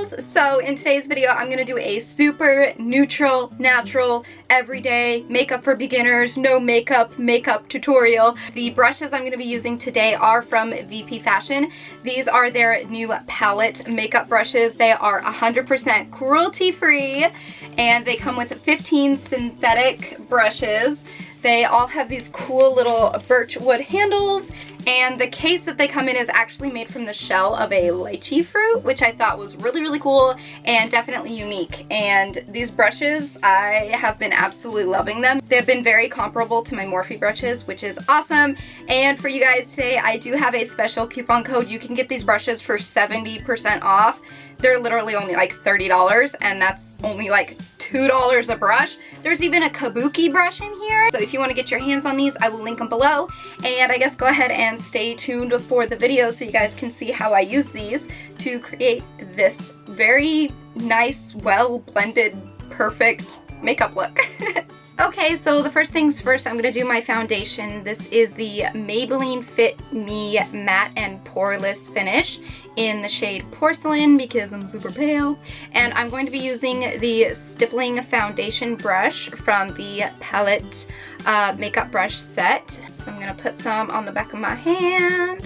girls! So in today's video I'm gonna do a super neutral, natural, everyday makeup for beginners, no makeup tutorial. The brushes I'm gonna be using today are from VP Fashion. These are their new palette makeup brushes. They are 100% cruelty free and they come with 15 synthetic brushes. They all have these cool little birch wood handles, and the case that they come in is actually made from the shell of a lychee fruit, which I thought was really, really cool and definitely unique. And these brushes, I have been absolutely loving them. They've been very comparable to my Morphe brushes, which is awesome. And for you guys today, I do have a special coupon code. You can get these brushes for 70% off. They're literally only like $30, and that's only like $2 a brush. There's even a kabuki brush in here. So if you want to get your hands on these, I will link them below. And I guess go ahead and stay tuned for the video so you guys can see how I use these to create this very nice, well blended, perfect makeup look. Okay, so the first things first, I'm gonna do my foundation. This is the Maybelline Fit Me Matte and Poreless Finish in the shade Porcelain because I'm super pale. And I'm going to be using the stippling foundation brush from the palette makeup brush set. So I'm gonna put some on the back of my hand.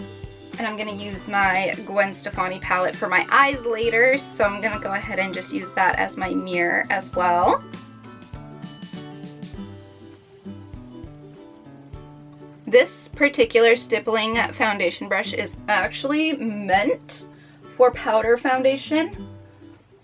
And I'm gonna use my Gwen Stefani palette for my eyes later. So I'm gonna go ahead and just use that as my mirror as well. This particular stippling foundation brush is actually meant for powder foundation,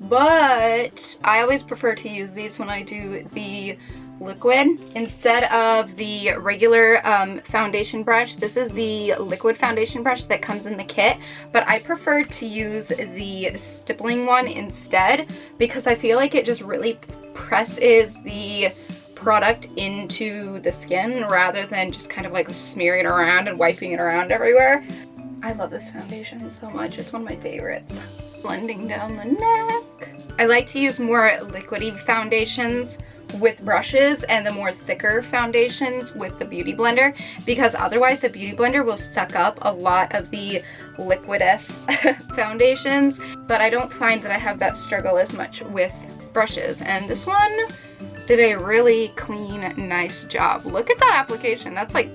but I always prefer to use these when I do the liquid instead of the regular foundation brush. This is the liquid foundation brush that comes in the kit, but I prefer to use the stippling one instead because I feel like it just really presses the product into the skin rather than just kind of like smearing it around and wiping it around everywhere. I love this foundation so much. It's one of my favorites. Blending down the neck. I like to use more liquidy foundations with brushes and the more thicker foundations with the Beauty Blender, because otherwise the Beauty Blender will suck up a lot of the liquidous foundations, but I don't find that I have that struggle as much with brushes. And this one did a really clean, nice job. Look at that application. That's like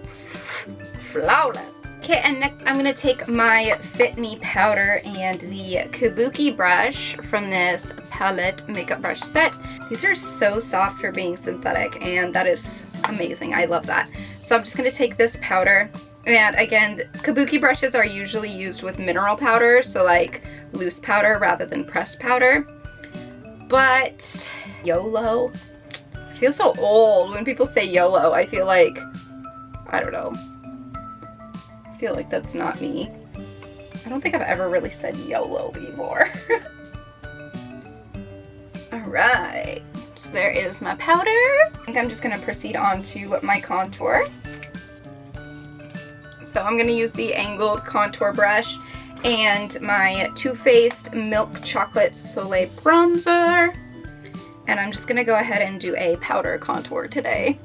flawless. Okay, and next I'm gonna take my Fit Me powder and the kabuki brush from this palette makeup brush set. These are so soft for being synthetic, and that is amazing. I love that. So I'm just gonna take this powder, and again, kabuki brushes are usually used with mineral powder, so like loose powder rather than pressed powder. But YOLO. I feel so old when people say YOLO. I feel like, I don't know. I feel like that's not me. I don't think I've ever really said YOLO before. Alright, so there is my powder. I think I'm just gonna proceed on to my contour. So I'm gonna use the angled contour brush and my Too Faced Milk Chocolate Soleil bronzer. And I'm just gonna go ahead and do a powder contour today.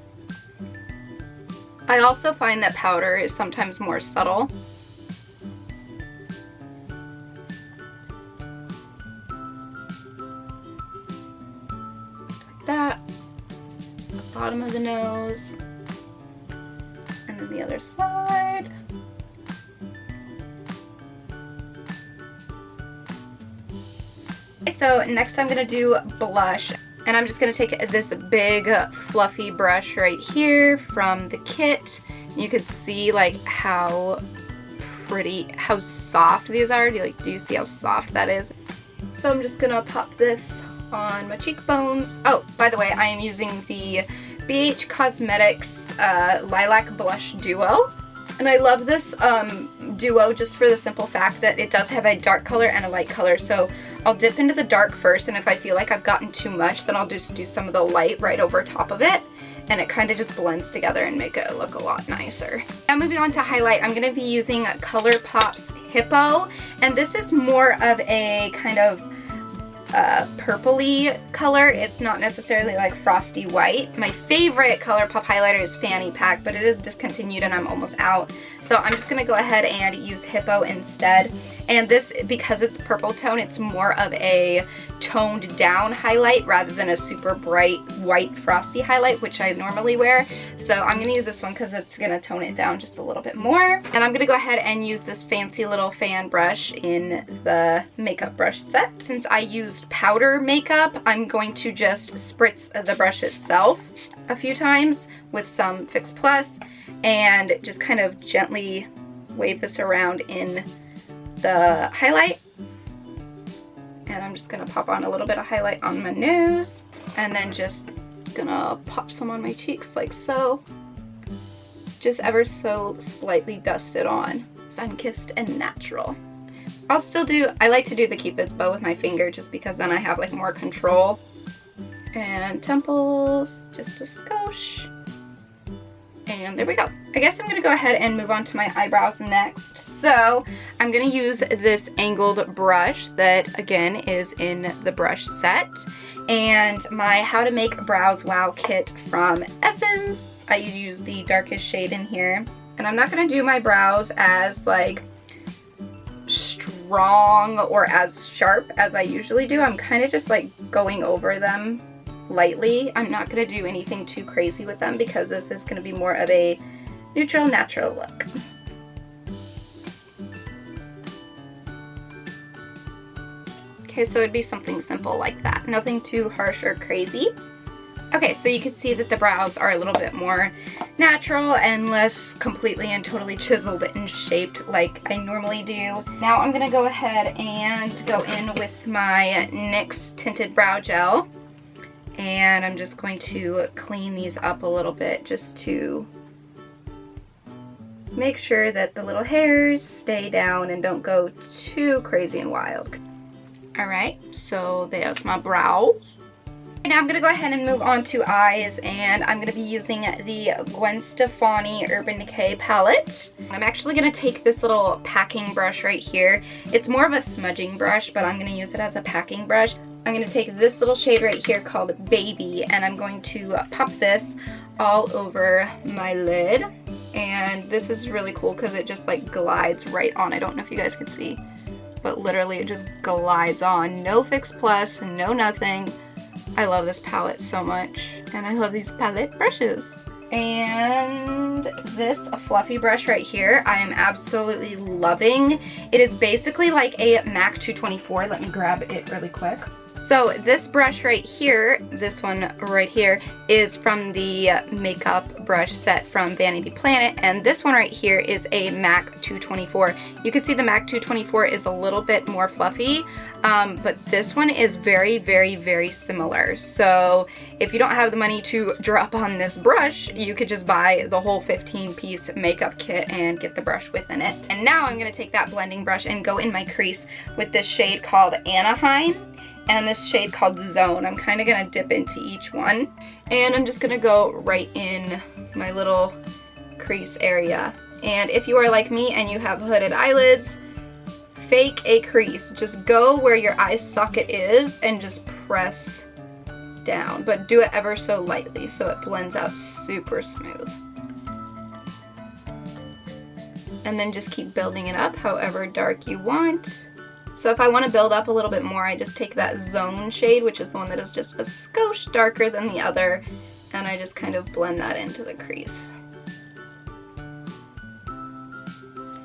I also find that powder is sometimes more subtle. Like that. The bottom of the nose. And then the other side. So next I'm gonna do blush. And I'm just going to take this big fluffy brush right here from the kit. You could see like how pretty, how soft these are. Do you see how soft that is? So I'm just going to pop this on my cheekbones. Oh, by the way, I am using the BH Cosmetics Lilac Blush Duo. And I love this duo just for the simple fact that it does have a dark color and a light color. So I'll dip into the dark first, and if I feel like I've gotten too much, then I'll just do some of the light right over top of it. And it kind of just blends together and make it look a lot nicer. Now moving on to highlight, I'm going to be using ColourPop's Hippo. And this is more of a kind of purpley color. It's not necessarily like frosty white. My favorite ColourPop highlighter is Fanny Pack, but it is discontinued and I'm almost out. So I'm just going to go ahead and use Hippo instead. And this, because it's purple tone, it's more of a toned down highlight rather than a super bright white frosty highlight, which I normally wear. So I'm going to use this one because it's going to tone it down just a little bit more. And I'm going to go ahead and use this fancy little fan brush in the makeup brush set. Since I used powder makeup, I'm going to just spritz the brush itself a few times with some Fix Plus and just kind of gently wave this around in the highlight. And I'm just gonna pop on a little bit of highlight on my nose and then just gonna pop some on my cheeks like so. Just ever so slightly dust it on. Sun-kissed and natural. I'll still do, I like to do the Cupid's bow with my finger just because then I have like more control. And temples, just a skosh. And there we go. I guess I'm going to go ahead and move on to my eyebrows next. So I'm going to use this angled brush that again is in the brush set. And my How to Make Brows Wow kit from Essence. I use the darkest shade in here. And I'm not going to do my brows as like strong or as sharp as I usually do. I'm kind of just like going over them lightly. I'm not going to do anything too crazy with them because this is going to be more of a neutral, natural look. Okay, so it'd be something simple like that. Nothing too harsh or crazy. Okay, so you can see that the brows are a little bit more natural and less completely and totally chiseled and shaped like I normally do. Now I'm going to go ahead and go in with my NYX Tinted Brow Gel. And I'm just going to clean these up a little bit just to make sure that the little hairs stay down and don't go too crazy and wild. Alright, so there's my brows. Now I'm going to go ahead and move on to eyes, and I'm going to be using the Gwen Stefani Urban Decay palette. I'm actually going to take this little packing brush right here. It's more of a smudging brush, but I'm going to use it as a packing brush. I'm going to take this little shade right here called Baby, and I'm going to pop this all over my lid. And this is really cool because it just like glides right on. I don't know if you guys can see, but literally it just glides on. No Fix Plus, no nothing. I love this palette so much, and I love these palette brushes. And this fluffy brush right here, I am absolutely loving. It is basically like a MAC 224. Let me grab it really quick. So this brush right here, this one right here, is from the makeup brush set from Vanity Planet, and this one right here is a MAC 224. You can see the MAC 224 is a little bit more fluffy, but this one is very, very, very similar. So if you don't have the money to drop on this brush, you could just buy the whole 15-piece makeup kit and get the brush within it. And now I'm going to take that blending brush and go in my crease with this shade called Anaheim and this shade called Zone. I'm kind of going to dip into each one, and I'm just going to go right in my little crease area. And if you are like me and you have hooded eyelids, fake a crease. Just go where your eye socket is and just press down, but do it ever so lightly so it blends out super smooth. And then just keep building it up however dark you want. So if I want to build up a little bit more, I just take that Zone shade, which is the one that is just a skosh darker than the other, and I just kind of blend that into the crease.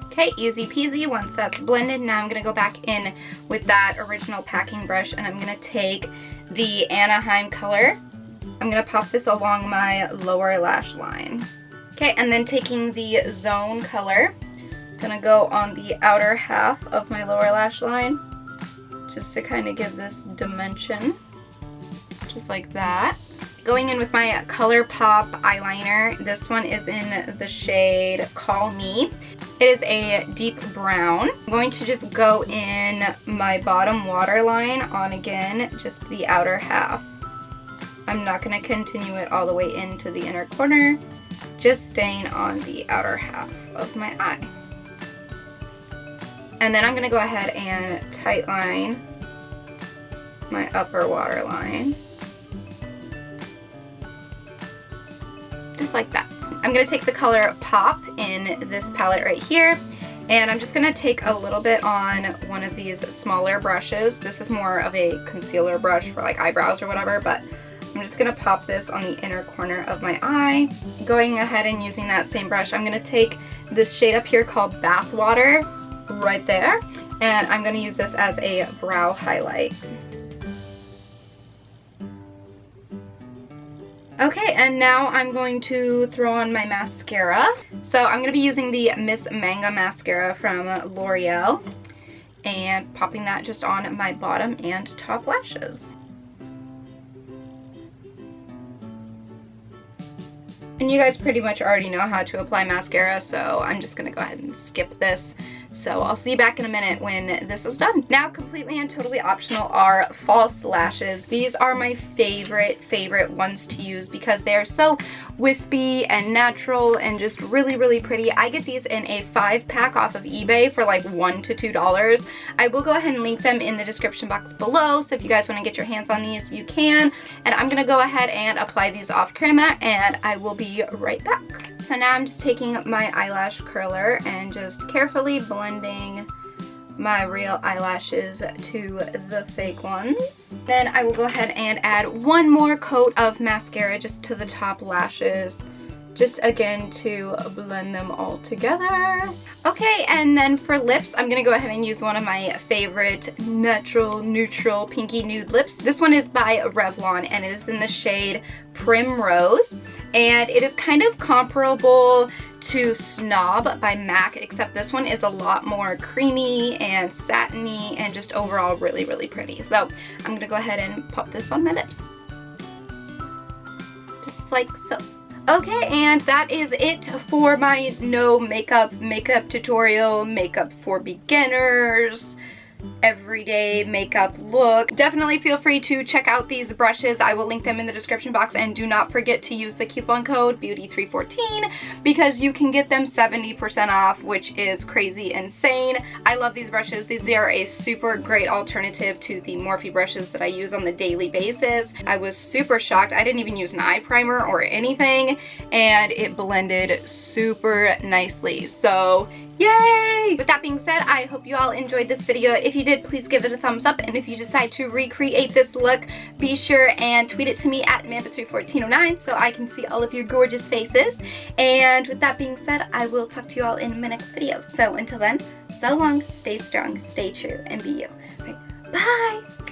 Okay, easy peasy. Once that's blended, now I'm going to go back in with that original packing brush, and I'm going to take the Anaheim color. I'm going to pop this along my lower lash line. Okay, and then taking the Zone color, gonna go on the outer half of my lower lash line just to kind of give this dimension, just like that. Going in with my ColourPop eyeliner. This one is in the shade Call Me. It is a deep brown. I'm going to just go in my bottom waterline on, again, just the outer half. I'm not going to continue it all the way into the inner corner, just staying on the outer half of my eye. And then I'm going to go ahead and tightline my upper waterline. Just like that. I'm going to take the color Pop in this palette right here, and I'm just going to take a little bit on one of these smaller brushes. This is more of a concealer brush for like eyebrows or whatever, but I'm just going to pop this on the inner corner of my eye. Going ahead and using that same brush, I'm going to take this shade up here called Bathwater right there, and I'm going to use this as a brow highlight. Okay, and now I'm going to throw on my mascara. So I'm going to be using the Miss Manga mascara from L'Oreal and popping that just on my bottom and top lashes. And you guys pretty much already know how to apply mascara, so I'm just going to go ahead and skip this. So I'll see you back in a minute when this is done. Now, completely and totally optional are false lashes. These are my favorite ones to use because they are so wispy and natural and just really pretty. I get these in a 5-pack off of eBay for like $1 to $2. I will go ahead and link them in the description box below, so if you guys want to get your hands on these, you can. And I'm going to go ahead and apply these off camera, and I will be right back. So now I'm just taking my eyelash curler and just carefully blending my real eyelashes to the fake ones. Then I will go ahead and add one more coat of mascara just to the top lashes, just again to blend them all together. Okay, and then for lips, I'm gonna go ahead and use one of my favorite natural neutral pinky nude lips. This one is by Revlon and it is in the shade Primrose, and it is kind of comparable to Snob by MAC, except this one is a lot more creamy and satiny and just overall really pretty. So I'm gonna go ahead and pop this on my lips, just like so. Okay, and that is it for my no makeup tutorial, makeup for beginners, everyday makeup look. Definitely feel free to check out these brushes. I will link them in the description box, and do not forget to use the coupon code BEAUTY314 because you can get them 70% off, which is crazy insane. I love these brushes. These are a super great alternative to the Morphe brushes that I use on the daily basis. I was super shocked. I didn't even use an eye primer or anything, and it blended super nicely. So yay! With that being said, I hope you all enjoyed this video. If you did, please give it a thumbs up, and if you decide to recreate this look, be sure and tweet it to me at Manda31409 so I can see all of your gorgeous faces. And with that being said, I will talk to you all in my next video. So until then, so long, stay strong, stay true, and be you. All right, bye!